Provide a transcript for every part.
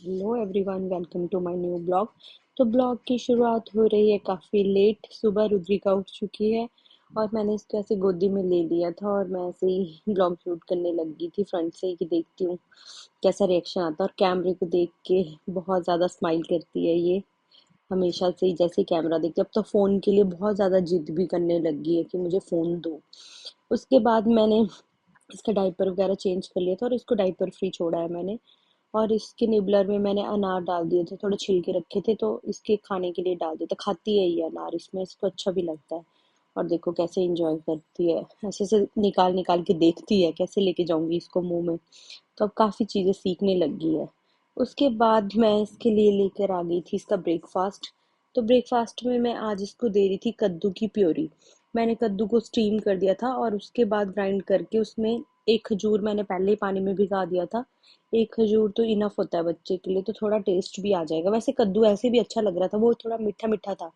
Hello everyone, welcome to my new blog. तो blog की शुरुआत हो रही है काफ़ी लेट। सुबह रुद्रिका उठ चुकी है और मैंने इसको ऐसे गोदी में ले लिया था और मैं ऐसे ही ब्लॉग शूट करने लगी थी फ्रंट से ही कि देखती हूँ कैसा रिएक्शन आता है। और कैमरे को देख के बहुत ज़्यादा स्माइल करती है ये, हमेशा से ही जैसे ही कैमरा देखती है। अब तो फ़ोन के लिए बहुत ज़्यादा जिद भी करने लगी है कि मुझे फ़ोन दो। उसके बाद मैंने इसका डायपर वगैरह चेंज कर लिया था और इसको डायपर फ्री छोड़ा है मैंने। और इसके निबलर में मैंने अनार डाल दिए थे, थोड़े छिलके रखे थे तो इसके खाने के लिए डाल दिए थे। खाती है ये अनार, इसमें इसको अच्छा भी लगता है। और देखो कैसे एंजॉय करती है, ऐसे ऐसे निकाल निकाल के देखती है कैसे लेके जाऊंगी इसको मुंह में। तो अब काफ़ी चीज़ें सीखने लगी है। उसके बाद मैं इसके लिए लेकर आ गई थी इसका ब्रेकफास्ट। तो ब्रेकफास्ट में मैं आज इसको दे रही थी कद्दू की प्योरी। मैंने कद्दू को स्टीम कर दिया था और उसके बाद ग्राइंड करके उसमें एक खजूर मैंने पहले ही पानी में भिगा दिया था। एक खजूर तो इनफ होता है बच्चे के लिए, तो थोड़ा टेस्ट भी आ जाएगा। वैसे कद्दू ऐसे भी अच्छा लग रहा था, वो थोड़ा मीठा मीठा था,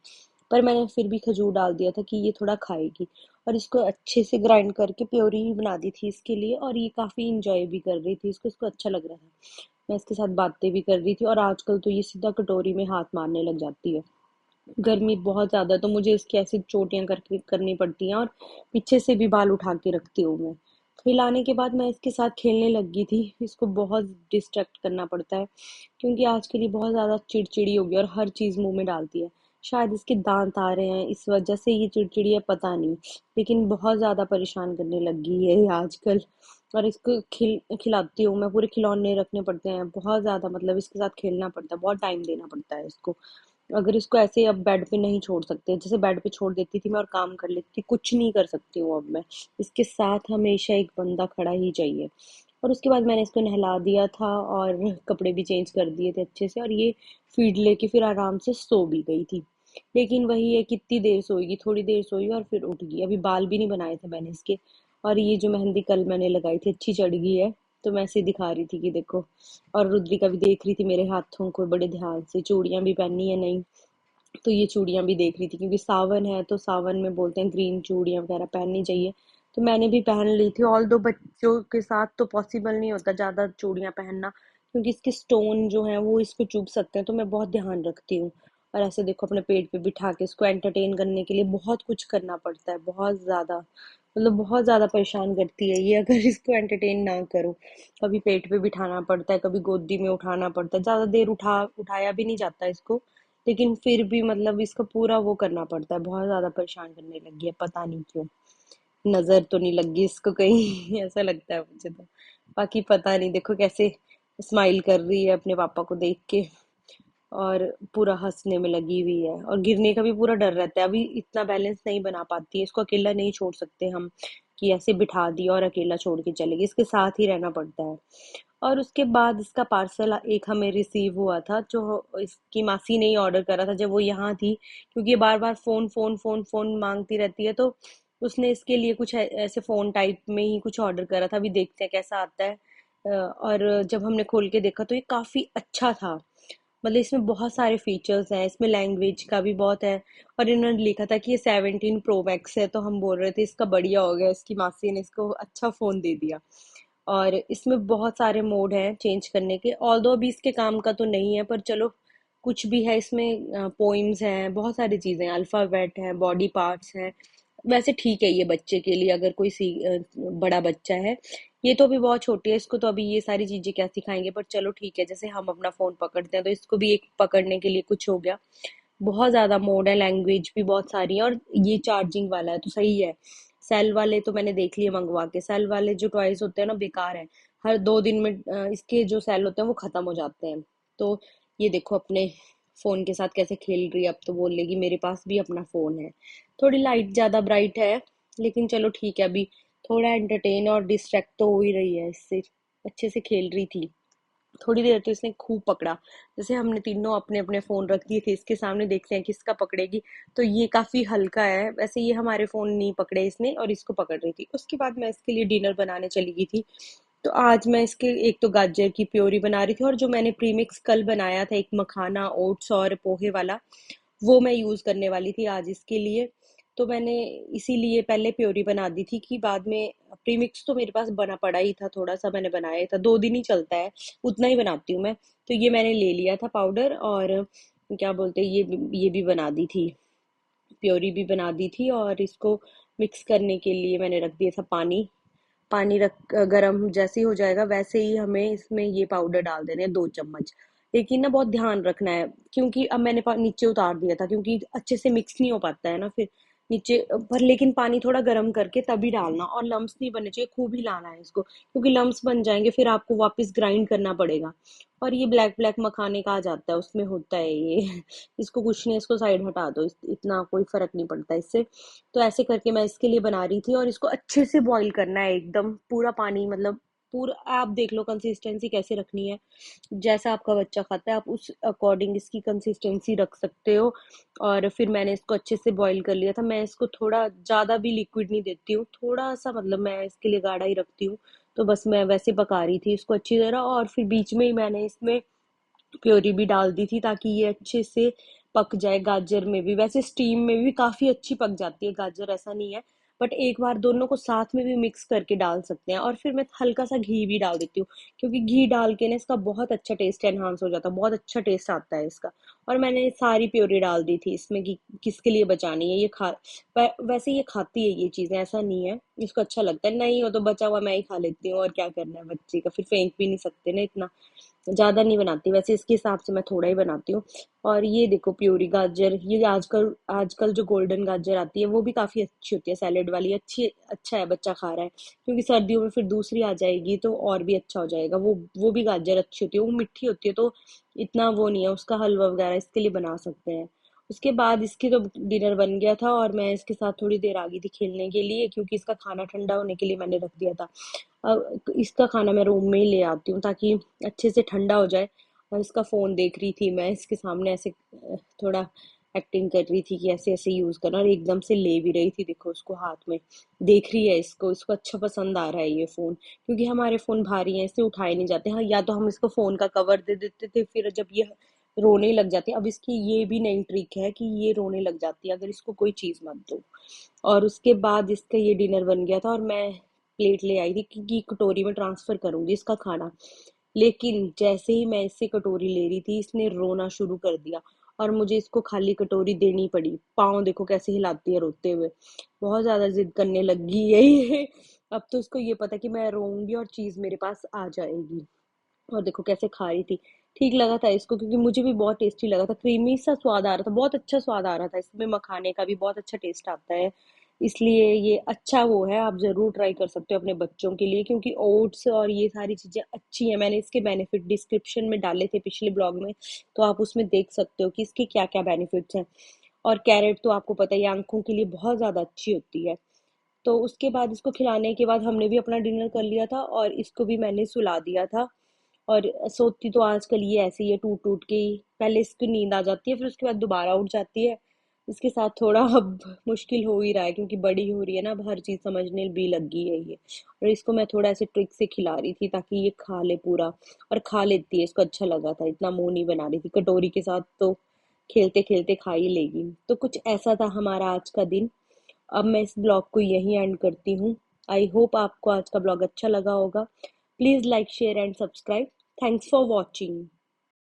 पर मैंने फिर भी खजूर डाल दिया था कि ये थोड़ा खाएगी। और इसको अच्छे से ग्राइंड करके प्योरी ही बना दी थी इसके लिए, और ये काफ़ी इंजॉय भी कर रही थी, इसको इसको अच्छा लग रहा था। मैं इसके साथ बातें भी कर रही थी और आजकल तो ये सीधा कटोरी में हाथ मारने लग जाती है। गर्मी बहुत ज़्यादा है तो मुझे इसकी ऐसी चोटियाँ करके करनी पड़ती हैं, और पीछे से भी बाल उठा के रखती हूँ मैं। खिलाने के बाद मैं इसके साथ खेलने लगी थी। इसको बहुत डिस्ट्रैक्ट करना पड़ता है क्योंकि आजकल ये बहुत ज़्यादा चिड़चिड़ी हो गई और हर चीज़ मुंह में डालती है। शायद इसके दांत आ रहे हैं इस वजह से ये चिड़चिड़ी है, पता नहीं। लेकिन बहुत ज़्यादा परेशान करने लगी है ये आजकल। और इसको खिलाती हूँ मैं, पूरे खिलौने रखने पड़ते हैं बहुत ज़्यादा, मतलब इसके साथ खेलना पड़ता है, बहुत टाइम देना पड़ता है इसको। अगर इसको ऐसे अब बेड पे नहीं छोड़ सकते, जैसे बेड पे छोड़ देती थी मैं और काम कर लेती थी, कुछ नहीं कर सकती हूँ अब मैं। इसके साथ हमेशा एक बंदा खड़ा ही चाहिए। और उसके बाद मैंने इसको नहला दिया था और कपड़े भी चेंज कर दिए थे अच्छे से, और ये फीड लेके फिर आराम से सो भी गई थी। लेकिन वही है, कितनी देर सोएगी, थोड़ी देर सोई और फिर उठ गई। अभी बाल भी नहीं बनाए थे मैंने इसके। और ये जो मेहंदी कल मैंने लगाई थी अच्छी चढ़ गई है, तो मैं ऐसे दिखा रही थी कि देखो। और रुद्रिका भी देख रही थी मेरे हाथों को बड़े ध्यान से, चूड़ियां भी पहनी है नई। तो ये चूड़ियां भी देख रही थी क्योंकि सावन है, तो सावन में बोलते हैं ग्रीन चूड़ियां वगैरह पहननी चाहिए। तो मैंने भी पहन ली थी। ऑल दो बच्चों के साथ तो पॉसिबल नहीं होता ज्यादा चूड़ियां पहनना, क्योंकि इसके स्टोन जो हैं वो इसको चुभ सकते हैं, तो मैं बहुत ध्यान रखती हूँ। और ऐसे देखो अपने पेट पे बिठा के इसको एंटरटेन करने के लिए बहुत कुछ करना पड़ता है, बहुत ज्यादा, मतलब बहुत ज्यादा परेशान करती है ये अगर इसको एंटरटेन ना करो। कभी पेट पे बिठाना पड़ता है, कभी गोदी में उठाना पड़ता है, ज्यादा देर उठाया भी नहीं जाता इसको। लेकिन फिर भी मतलब इसको पूरा वो करना पड़ता है, बहुत ज्यादा परेशान करने लगी है, पता नहीं क्यों। नजर तो नहीं लगी इसको कहीं ऐसा लगता है मुझे तो। बाकी पता नहीं, देखो कैसे स्माइल कर रही है अपने पापा को देख के, और पूरा हंसने में लगी हुई है। और गिरने का भी पूरा डर रहता है, अभी इतना बैलेंस नहीं बना पाती है, इसको अकेला नहीं छोड़ सकते हम कि ऐसे बिठा दिया और अकेला छोड़ के चलेगी, इसके साथ ही रहना पड़ता है। और उसके बाद इसका पार्सल एक हमें रिसीव हुआ था, जो इसकी मासी ने ही ऑर्डर करा था जब वो यहाँ थी, क्योंकि ये बार बार फोन फोन फोन फोन मांगती रहती है। तो उसने इसके लिए कुछ ऐसे फोन टाइप में ही कुछ ऑर्डर करा था, अभी देखते हैं कैसा आता है। और जब हमने खोल के देखा तो ये काफी अच्छा था। मतलब इसमें बहुत सारे फीचर्स हैं, इसमें लैंग्वेज का भी बहुत है। और इन्होंने लिखा था कि ये 17 Pro Max है, तो हम बोल रहे थे इसका बढ़िया हो गया, इसकी मासी ने इसको अच्छा फोन दे दिया। और इसमें बहुत सारे मोड हैं चेंज करने के, ऑल्दो अभी इसके काम का तो नहीं है, पर चलो कुछ भी है इसमें। पोइम्स हैं, बहुत सारी चीजें हैं, अल्फाबेट है, बॉडी पार्ट्स हैं। वैसे ठीक है ये बच्चे के लिए, अगर कोई बड़ा बच्चा है। ये तो अभी बहुत छोटी है, इसको तो अभी ये सारी चीजें क्या सिखाएंगे, पर चलो ठीक है, जैसे हम अपना फोन पकड़ते हैं तो इसको भी एक पकड़ने के लिए कुछ हो गया। बहुत ज्यादा मोड है, लैंग्वेज भी बहुत सारी है, और ये चार्जिंग वाला है तो सही है। सेल वाले तो मैंने देख लिए मंगवा के, सेल वाले जो टॉयज होते हैं ना बेकार है। हर 2 दिन में इसके जो सेल होते हैं वो खत्म हो जाते हैं। तो ये देखो अपने फोन के साथ कैसे खेल रही है, अब तो बोल लेगी मेरे पास भी अपना फोन है। थोड़ी लाइट ज्यादा ब्राइट है, लेकिन चलो ठीक है, अभी थोड़ा एंटरटेन और डिस्ट्रैक्ट तो हो ही रही है इससे। अच्छे से खेल रही थी। थोड़ी देर तो इसने खूब पकड़ा। जैसे हमने तीनों अपने अपने फोन रख दिए थे इसके सामने, देखते हैं किसका पकड़ेगी। तो ये काफी हल्का है, वैसे ये हमारे फोन नहीं पकड़े इसने, और इसको पकड़ रही थी। उसके बाद मैं इसके लिए डिनर बनाने चली गई थी। तो आज मैं इसके एक तो गाजर की प्योरी बना रही थी, और जो मैंने प्रीमिक्स कल बनाया था, एक मखाना ओट्स और पोहे वाला, वो मैं यूज करने वाली थी आज इसके लिए। तो मैंने इसीलिए पहले प्योरी बना दी थी कि बाद में प्रीमिक्स तो मेरे पास बना पड़ा ही था, थोड़ा सा मैंने बनाया था, 2 दिन ही चलता है, उतना ही बनाती हूँ मैं। तो ये मैंने ले लिया था पाउडर, और क्या बोलते हैं, ये भी बना दी थी, प्योरी भी बना दी थी। और इसको मिक्स करने के लिए मैंने रख दिया था पानी। पानी रख गरम जैसे ही हो जाएगा वैसे ही हमें इसमें ये पाउडर डाल देने हैं, 2 चम्मच। लेकिन ना बहुत ध्यान रखना है, क्योंकि अब मैंने नीचे उतार दिया था, क्योंकि अच्छे से मिक्स नहीं हो पाता है ना फिर नीचे पर। लेकिन पानी थोड़ा गर्म करके तभी डालना, और लम्स नहीं बनने चाहिए, खूब हिलाना है इसको, क्योंकि लम्स बन जाएंगे फिर आपको वापस ग्राइंड करना पड़ेगा। और ये ब्लैक ब्लैक मखाने का आ जाता है, उसमें होता है ये इसको कुछ नहीं, इसको साइड हटा दो, इतना कोई फर्क नहीं पड़ता इससे। तो ऐसे करके मैं इसके लिए बना रही थी, और इसको अच्छे से बॉईल करना है, एकदम पूरा पानी, मतलब पूरा आप देख लो कंसिस्टेंसी कैसे रखनी है, जैसा आपका बच्चा खाता है आप उस अकॉर्डिंग इसकी कंसिस्टेंसी रख सकते हो। और फिर मैंने इसको अच्छे से बॉईल कर लिया था। मैं इसको थोड़ा ज़्यादा भी लिक्विड नहीं देती हूँ, थोड़ा सा, मतलब मैं इसके लिए गाढ़ा ही रखती हूँ। तो बस मैं वैसे पका रही थी इसको अच्छी तरह, और फिर बीच में ही मैंने इसमें प्योरी भी डाल दी थी, ताकि ये अच्छे से पक जाए। गाजर में भी वैसे स्टीम में भी काफी अच्छी पक जाती है गाजर, ऐसा नहीं है, बट एक बार दोनों को साथ में भी मिक्स करके डाल सकते हैं। और फिर मैं हल्का सा घी भी डाल देती हूँ, क्योंकि घी डाल के ना इसका बहुत अच्छा टेस्ट एनहांस हो जाता है, बहुत अच्छा टेस्ट आता है इसका। और मैंने सारी प्योरी डाल दी थी इसमें कि किसके लिए बचानी है, ये खा वैसे ये खाती है ये चीजें, ऐसा नहीं है, इसको अच्छा लगता है, नहीं हो तो बचा हुआ मैं ही खा लेती हूँ, और क्या करना है बच्चे का, फिर फेंक भी नहीं सकते ना इतना। ज्यादा नहीं बनाती वैसे, इसके हिसाब से मैं थोड़ा ही बनाती हूँ। और ये देखो प्यूरी गाजर, ये आजकल आजकल जो गोल्डन गाजर आती है वो भी काफी अच्छी होती है, सैलेड वाली, अच्छी, अच्छा है बच्चा खा रहा है। क्योंकि सर्दियों में फिर दूसरी आ जाएगी तो और भी अच्छा हो जाएगा। वो भी गाजर अच्छी होती है, वो मिठी होती है, तो इतना वो नहीं है, उसका हलवा वगैरह इसके लिए बना सकते हैं। उसके बाद इसकी तो डिनर बन गया था, और मैं इसके साथ थोड़ी देर आ गई थी खेलने के लिए, क्योंकि इसका खाना ठंडा होने के लिए मैंने रख दिया था। अब इसका खाना मैं रूम में ही ले आती हूँ, ताकि अच्छे से ठंडा हो जाए। और इसका फोन देख रही थी मैं इसके सामने, ऐसे थोड़ा एक्टिंग कर रही थी कि ऐसे ऐसे यूज करना, और एकदम से ले भी रही थी, देखो उसको हाथ में, देख रही है इसको, इसको अच्छा पसंद आ रहा है ये फोन। क्योंकि हमारे फोन भारी हैं, इसे उठाए नहीं जाते। हाँ, या तो हम इसको फोन का कवर दे देते थे, फिर जब ये रोने लग जाती है, अब इसकी ये भी नई ट्रिक है कि ये रोने लग जाती है अगर इसको कोई चीज मत दो। और उसके बाद इसका ये डिनर बन गया था, और मैं प्लेट ले आई थी, क्योंकि कटोरी में ट्रांसफर करूंगी इसका खाना। लेकिन जैसे ही मैं इससे कटोरी ले रही थी, इसने रोना शुरू कर दिया, और मुझे इसको खाली कटोरी देनी पड़ी। पाँव देखो कैसे हिलाती है रोते हुए, बहुत ज्यादा जिद करने लगी है ये अब तो इसको ये पता कि मैं रोऊंगी और चीज मेरे पास आ जाएगी। और देखो कैसे खा रही थी। ठीक लगा था इसको, क्योंकि मुझे भी बहुत टेस्टी लगा था, क्रीमी सा स्वाद आ रहा था, बहुत अच्छा स्वाद आ रहा था इसमें, मखाने का भी बहुत अच्छा टेस्ट आता है। इसलिए ये अच्छा वो है, आप जरूर ट्राई कर सकते हो अपने बच्चों के लिए, क्योंकि ओट्स और ये सारी चीजें अच्छी हैं। मैंने इसके बेनिफिट डिस्क्रिप्शन में डाले थे पिछले ब्लॉग में, तो आप उसमें देख सकते हो कि इसके क्या क्या बेनिफिट्स हैं। और कैरेट तो आपको पता है, ये आंखों के लिए बहुत ज्यादा अच्छी होती है। तो उसके बाद इसको खिलाने के बाद हमने भी अपना डिनर कर लिया था, और इसको भी मैंने सुला दिया था। और सोती तो आजकल ये ऐसे ही है, टूट टूट के ही, पहले इसकी नींद आ जाती है, फिर उसके बाद दोबारा उठ जाती है। इसके साथ थोड़ा अब मुश्किल हो ही रहा है, क्योंकि बड़ी हो रही है ना, अब हर चीज समझने भी लगी है ये। और इसको मैं थोड़ा ऐसे ट्रिक से खिला रही थी, ताकि ये खा ले पूरा। और खा लेती है, इसको अच्छा लगा था, इतना मुंह नहीं बना रही थी कटोरी के साथ, तो खेलते खेलते खा ही लेगी। तो कुछ ऐसा था हमारा आज का दिन। अब मैं इस ब्लॉग को यहीं एंड करती हूँ। आई होप आपको आज का ब्लॉग अच्छा लगा होगा। Please like, share and subscribe. Thanks for watching.